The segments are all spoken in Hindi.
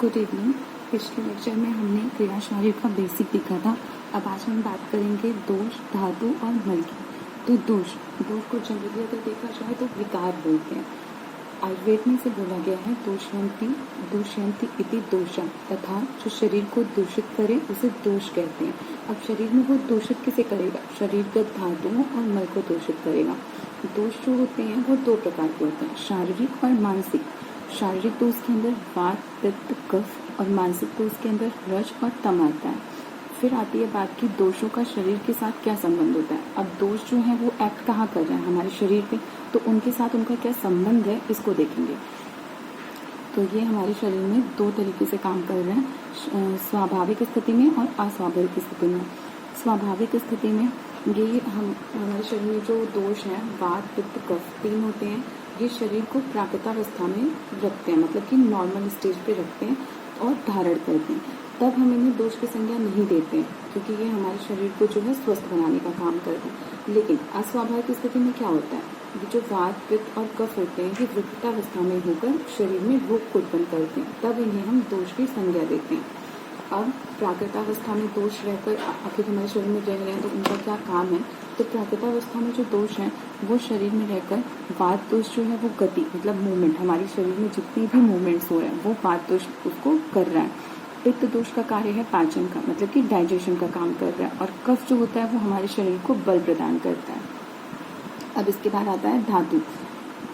Good evening. पिछले लेक्चर में हमने क्रिया शारीर का बेसिक देखा था। अब आज हम बात करेंगे दोष, धातु और मल की। तो दोष को जनरली अगर देखा जाए तो विकार बोलते हैं। आयुर्वेद में से बोला गया है दोषयंती इति दोषा, तथा जो शरीर को दूषित करे उसे दोष कहते हैं। अब शरीर में वो दूषित किसे करेगा? शरीरगत धातुओं और मल को दूषित करेगा। दोष जो होते हैं वो दो प्रकार के होते हैं, शारीरिक और मानसिक। शारीरिक दोष के अंदर वात, पित्त, कफ और मानसिक दोष के अंदर रज और तम आता है। फिर आती है बात की दोषों का शरीर के साथ क्या संबंध होता है। अब दोष जो है वो एक्ट कहाँ कर रहे हैं? हमारे शरीर पे, तो उनके साथ उनका क्या संबंध है इसको देखेंगे। तो ये हमारे शरीर में दो तरीके से काम कर रहे हैं, स्वाभाविक स्थिति में और अस्वाभाविक स्थिति में। स्वाभाविक स्थिति में ये हमारे शरीर में जो दोष हैं, वात, पित्त, कफ, तीन होते हैं। ये शरीर को प्राकृतावस्था में रखते हैं, मतलब कि नॉर्मल स्टेज पे रखते हैं और धारण करते हैं। तब हम इन्हें दोष की संज्ञा नहीं देते हैं, क्योंकि ये हमारे शरीर को जो है स्वस्थ बनाने का काम करते हैं। लेकिन अस्वाभाविक स्थिति में क्या होता है? ये जो वात, पित्त और कफ होते हैं, ये विकृतावस्था में होकर शरीर में रोग को उत्पन्न करते हैं। तब इन्हें हम दोष की संज्ञा देते हैं। अब प्राकृतावस्था में दोष रहकर आखिर हमारे शरीर में रह रहे हैं, तो उनका क्या काम है? तो प्राकृतावस्था में जो दोष है वो शरीर में रहकर वात दोष जो है वो गति, मतलब मूवमेंट, हमारे शरीर में जितनी भी मूवमेंट्स हो रहे हैं वो वात दोष उसको कर रहा है। पित्त दोष का कार्य है पाचन का, मतलब कि डाइजेशन का काम कर रहा है। और कफ जो होता है वो हमारे शरीर को बल प्रदान करता है। अब इसके बाद आता है धातु।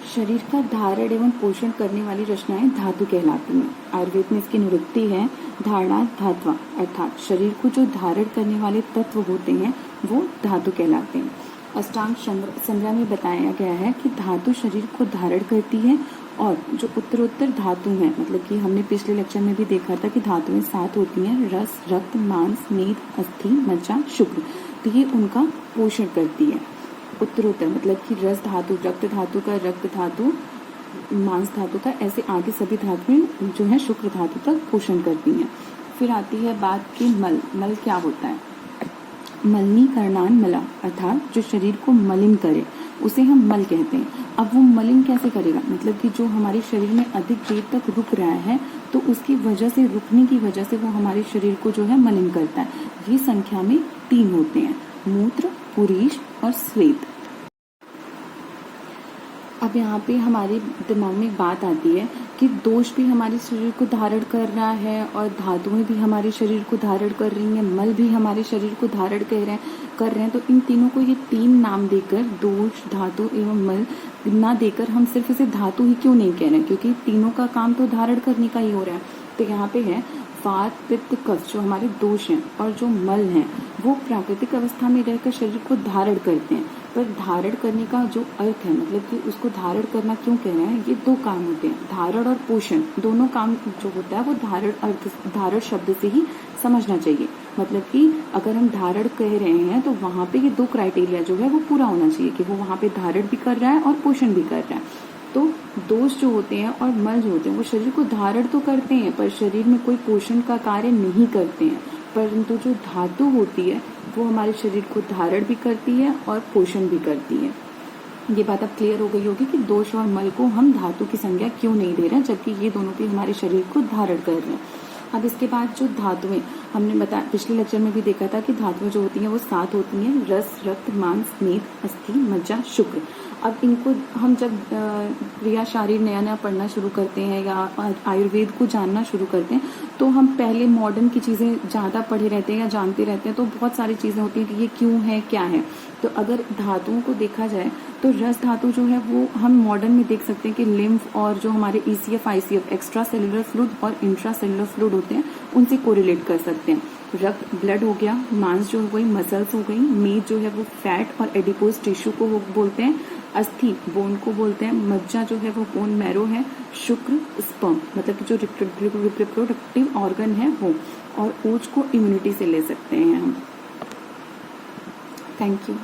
शरीर का धारण एवं पोषण करने वाली रचनाएं धातु कहलाती हैं। आयुर्वेद में इसकी निरुक्ति है धारणा धात्वा, अर्थात शरीर को जो धारण करने वाले तत्व होते हैं वो धातु कहलाते हैं। अष्टांग संग्रह में बताया गया है कि धातु शरीर को धारण करती है, और जो उत्तरोत्तर धातु हैं, मतलब कि हमने पिछले लेक्चर में भी देखा था कि धातुएं 7 होती हैं, रस, रक्त, मांस, मेद, अस्थि, मज्जा, शुक्र। तो ये उनका पोषण करती है। उत्तरोत्तर मतलब कि रस धातु, रक्त धातु का रक्त धातु, मांस धातु का, ऐसे आगे सभी धातुएं जो है शुक्र धातु तक पोषण करती हैं। फिर आती है बात की मल। मल क्या होता है? मलिनीकरणान मला, अर्थात जो शरीर को मलिन करे उसे हम मल कहते हैं। अब वो मलिन कैसे करेगा? मतलब कि जो हमारे शरीर में अधिक देर तक रुक रहा है, तो उसकी वजह से, रुकने की वजह से वो हमारे शरीर को जो है मलिन करता है। ये संख्या में 3 होते हैं, मूत्र, पुरीश और श्वेत। अब यहाँ पे हमारे दिमाग में एक बात आती है कि दोष भी हमारे शरीर को धारण कर रहा है और धातुएं भी हमारे शरीर को धारण कर रही हैं, मल भी हमारे शरीर को धारण कर रहे हैं। तो इन तीनों को ये 3 नाम देकर, दोष, धातु एवं मल ना देकर हम सिर्फ इसे धातु ही क्यों नहीं कह रहे हैं? क्योंकि तीनों का काम तो धारण करने का ही हो रहा है। तो यहाँ पे है वात, पित्त, कफ जो हमारे दोष हैं, और जो मल हैं वो प्राकृतिक अवस्था में रहकर शरीर को धारण करते हैं। पर धारण करने का जो अर्थ है, मतलब कि उसको धारण करना क्यों कह रहे हैं, ये 2 काम होते हैं, धारण और पोषण। दोनों काम जो होता है वो धारण शब्द से ही समझना चाहिए। मतलब कि अगर हम धारण कह रहे हैं तो वहां पे ये 2 क्राइटेरिया जो है वो पूरा होना चाहिए कि वो वहां पे धारण भी कर रहा है और पोषण भी कर रहा है। तो दोष जो होते हैं और मल जो होते हैं वो शरीर को धारण तो करते हैं, पर शरीर में कोई पोषण का कार्य नहीं करते हैं। परंतु जो धातु होती है वो हमारे शरीर को धारण भी करती है और पोषण भी करती है। ये बात अब क्लियर हो गई होगी कि दोष और मल को हम धातु की संज्ञा क्यों नहीं दे रहे हैं, जबकि ये दोनों भी हमारे शरीर को धारण कर रहे हैं। अब इसके बाद जो धातुएं, हमने बताया पिछले लेक्चर में भी देखा था कि धातुएं जो होती हैं वो 7 होती हैं, रस, रक्त, मांस, मेद, अस्थि, मज्जा, शुक्र। अब इनको हम जब क्रिया शारीर नया पढ़ना शुरू करते हैं या आयुर्वेद को जानना शुरू करते हैं, तो हम पहले मॉडर्न की चीजें ज्यादा पढ़े रहते हैं या जानते रहते हैं, तो बहुत सारी चीजें होती हैं कि ये क्यों है, क्या है। तो अगर धातुओं को देखा जाए तो रस धातु जो है वो हम मॉडर्न में देख सकते हैं कि लिम्फ और जो हमारे ECF, ICF, extra cellular fluid और इंट्रा सेलुलर फ्लूइड होते हैं, उनसे कोरिलेट कर सकते हैं। रक्त ब्लड हो गया, मांस जो हो गई मसल्स हो गई, मेद जो है वो फैट और एडिपोज टिश्यू को बोलते हैं, अस्थि बोन को बोलते हैं, मज्जा जो है वो बोन मैरो है, शुक्र स्पर्म मतलब कि जो रिप्रोडक्टिव ऑर्गन है वो, और ओज को इम्यूनिटी से ले सकते हैं हम। Thank you.